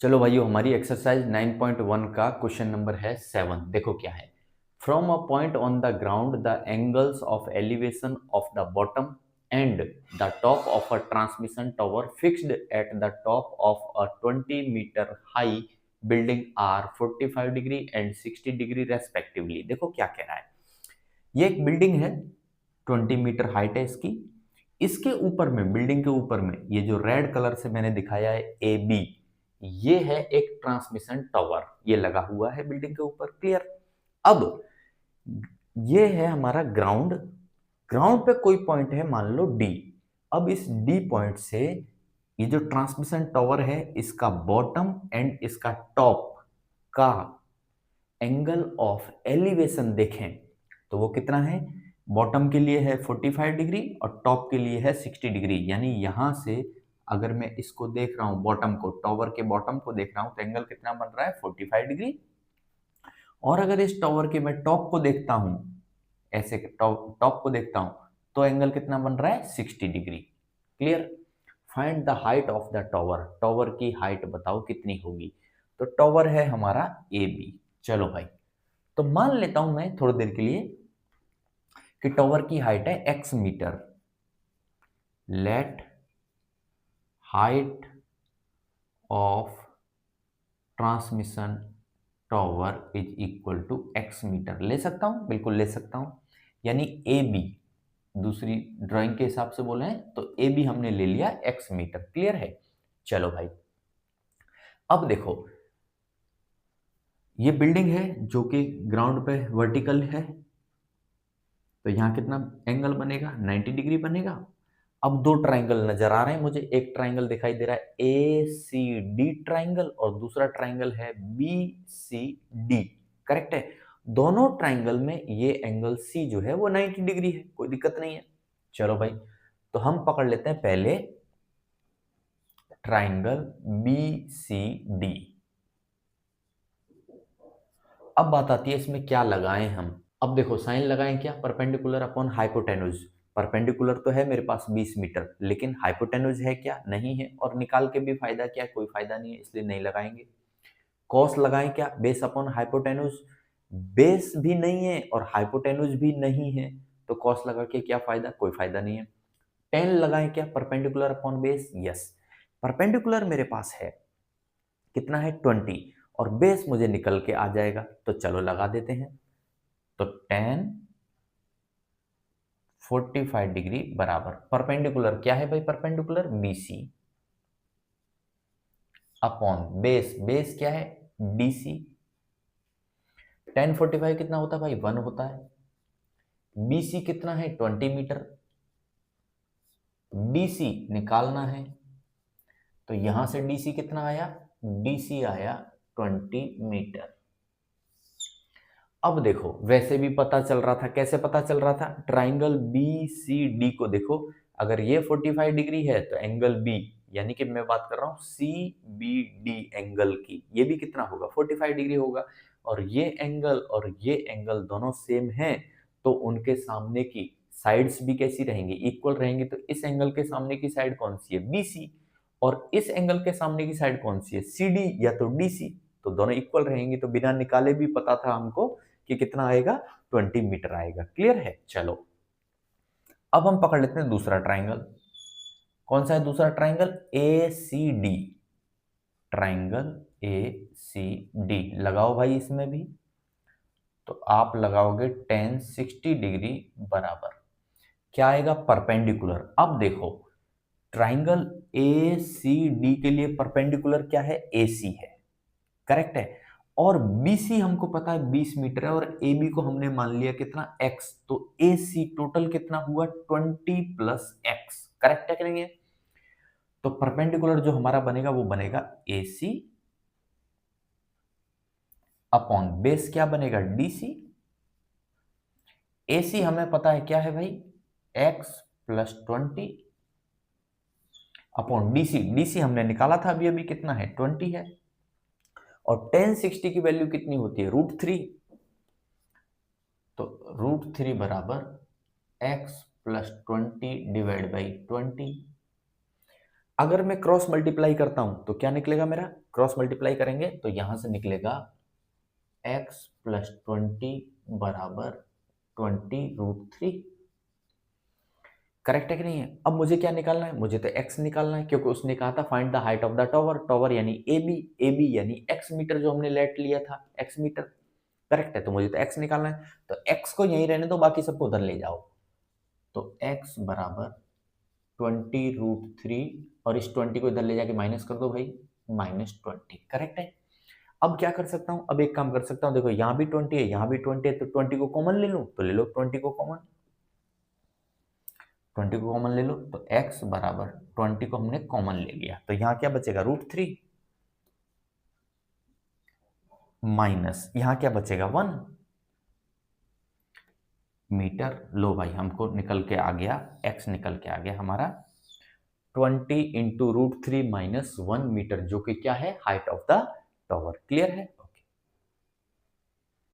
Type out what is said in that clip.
चलो भाइयों, हमारी एक्सरसाइज 9.1 का क्वेश्चन नंबर है 7। देखो क्या है। From a point on the ground the angles of elevation of the bottom and the top of a transmission tower fixed at the top of a 20 metre high building are 45 degree and 60 degree respectively. देखो क्या कह रहा है। ये एक building है, 20 metre height है इसकी। इसके ऊपर में, बिल्डिंग के ऊपर में, ये जो रेड कलर से मैंने दिखाया है ए बी, ये है एक ट्रांसमिशन टावर, ये लगा हुआ है बिल्डिंग के ऊपर। क्लियर। अब ये है हमारा ग्राउंड। ग्राउंड पे कोई पॉइंट है, मान लो डी। अब इस डी पॉइंट से ये जो ट्रांसमिशन टावर है, इसका बॉटम एंड इसका टॉप का एंगल ऑफ एलिवेशन देखें तो वो कितना है। बॉटम के लिए है 45 डिग्री और टॉप के लिए है 60 डिग्री। यानी यहां से अगर मैं इसको देख रहा हूं, बॉटम को, टॉवर के बॉटम को देख रहा हूं, तो एंगल कितना बन रहा है, 45 डिग्री। और अगर इस टॉवर के मैं टॉप को देखता हूं, ऐसे टॉप टॉप को देखता हूं, तो एंगल कितना बन रहा है, 60 degree. Clear. Find the height of the tower. Tower की हाइट बताओ कितनी होगी। तो टॉवर है हमारा ए बी। चलो भाई, तो मान लेता हूं मैं थोड़ी देर के लिए कि टॉवर की हाइट है x metre. Let height of transmission tower is equal to x metre. ले सकता हूं, बिल्कुल ले सकता हूं। यानी ए बी, दूसरी ड्राइंग के हिसाब से बोले तो ए बी हमने ले लिया x मीटर। क्लियर है। चलो भाई, अब देखो, ये बिल्डिंग है जो कि ग्राउंड पे वर्टिकल है, तो यहां कितना एंगल बनेगा, 90 डिग्री बनेगा। अब दो ट्राइंगल नजर आ रहे हैं मुझे। एक ट्राइंगल दिखाई दे रहा है ए सी डी ट्राइंगल, और दूसरा ट्राइंगल है बी सी डी। करेक्ट है। दोनों ट्राइंगल में ये एंगल सी जो है वो 90 डिग्री है, कोई दिक्कत नहीं है। चलो भाई, तो हम पकड़ लेते हैं पहले ट्राइंगल बी सी डी। अब बात आती है इसमें क्या लगाएं हम। अब देखो, साइन लगाएं क्या, परपेंडिकुलर अपॉन हाइपोटेनुज। परपेंडिकुलर तो है मेरे पास 20 मीटर, लेकिन हाइपोटेनुज है क्या, नहीं है। और निकाल के भी फायदा क्या, कोई फायदा नहीं है, इसलिए नहीं लगाएंगे। कॉस लगाएं क्या, बेस अपॉन हाइपोटेनुज। बेस भी नहीं है और हाइपोटेनुज भी नहीं है, तो कॉस लगा के क्या फायदा, कोई फायदा नहीं है। टेन लगाएं क्या, perpendicular upon base. Yes, perpendicular मेरे पास है कितना है, 20, और बेस मुझे निकल के आ जाएगा, तो चलो लगा देते हैं। तो टेन 45 डिग्री बराबर परपेंडिकुलर क्या है भाई, perpendicular BC upon base. Base क्या है, डीसी। टेन 45 कितना होता है भाई, 1 होता है। बीसी कितना है, 20 मीटर। डीसी निकालना है, तो यहां से डीसी कितना आया, डीसी आया 20 मीटर। अब देखो, वैसे भी पता चल रहा था, कैसे पता चल रहा था, ट्राइंगल बी सी डी को देखो। अगर ये 45 डिग्री है तो एंगल बी, यानी कि मैं बात कर रहा हूं सी बी डी एंगल की, ये भी कितना होगा, 45 डिग्री होगा। और ये एंगल दोनों सेम हैं, तो उनके सामने की साइड्स भी कैसी रहेंगी, इक्वल रहेंगी। तो इस एंगल के सामने की साइड कौन सी है, बी सी। और इस एंगल के सामने की साइड कौन सी है, सी डी या तो डी सी। तो दोनों इक्वल रहेंगी, तो बिना निकाले भी पता था हमको कि कितना आएगा, 20 मीटर आएगा। क्लियर है। चलो, अब हम पकड़ लेते हैं दूसरा ट्राइंगल। कौन सा है दूसरा triangle, A C D. Triangle A C D लगाओ भाई, इसमें भी तो आप लगाओगे टेन 60 डिग्री बराबर क्या आएगा, परपेंडिकुलर। अब देखो, ट्राइंगल ए सी डी के लिए परपेंडिकुलर क्या है, ए सी है। करेक्ट है। और BC हमको पता है 20 मीटर है, और AB को हमने मान लिया कितना, X। तो AC टोटल कितना हुआ, 20 प्लस X। करेक्ट है कि नहीं है। तो परपेंडिकुलर जो हमारा बनेगा वो बनेगा AC अपॉन बेस क्या बनेगा, DC। AC हमें पता है क्या है भाई, X plus 20 upon DC। DC हमने निकाला था अभी अभी, कितना है, 20 है। और टेन 60 की वैल्यू कितनी होती है, √3। तो √3 बराबर x प्लस 20 डिवाइड बाई 20। अगर मैं क्रॉस मल्टीप्लाई करता हूं तो क्या निकलेगा मेरा, क्रॉस मल्टीप्लाई करेंगे तो यहां से निकलेगा x प्लस 20 बराबर 20√3। करेक्ट है कि नहीं है? अब मुझे क्या निकालना है? मुझे तो x निकालना है, क्योंकि उसने कहा था find the height of the tower. Tower यानी AB यानी x मीटर, जो हमने लेट लिया था x मीटर। करेक्ट है, तो मुझे तो x निकालना है, तो x को यहीं रहने दो, बाकी सबको उधर ले जाओ। तो x बराबर 20√3 और इस 20 को इधर ले जाके माइनस कर दो भाई, -20। करेक्ट है। अब क्या कर सकता हूं? अब एक काम कर सकता हूं, देखो यहां भी 20 है, यहां भी 20 है, तो 20 को कॉमन ले लो, तो ले लो 20 को कॉमन। 20 को कॉमन ले लो, तो x बराबर 20 को हमने कॉमन ले लिया, तो यहां क्या बचेगा? √3 माइनस यहां क्या बचेगा? 1 मीटर। लो भाई, हमको निकल के आ गया, x निकल के आ गया हमारा 20 इंटू √3 -1 मीटर, जो कि क्या है? Height of the tower. Clear है?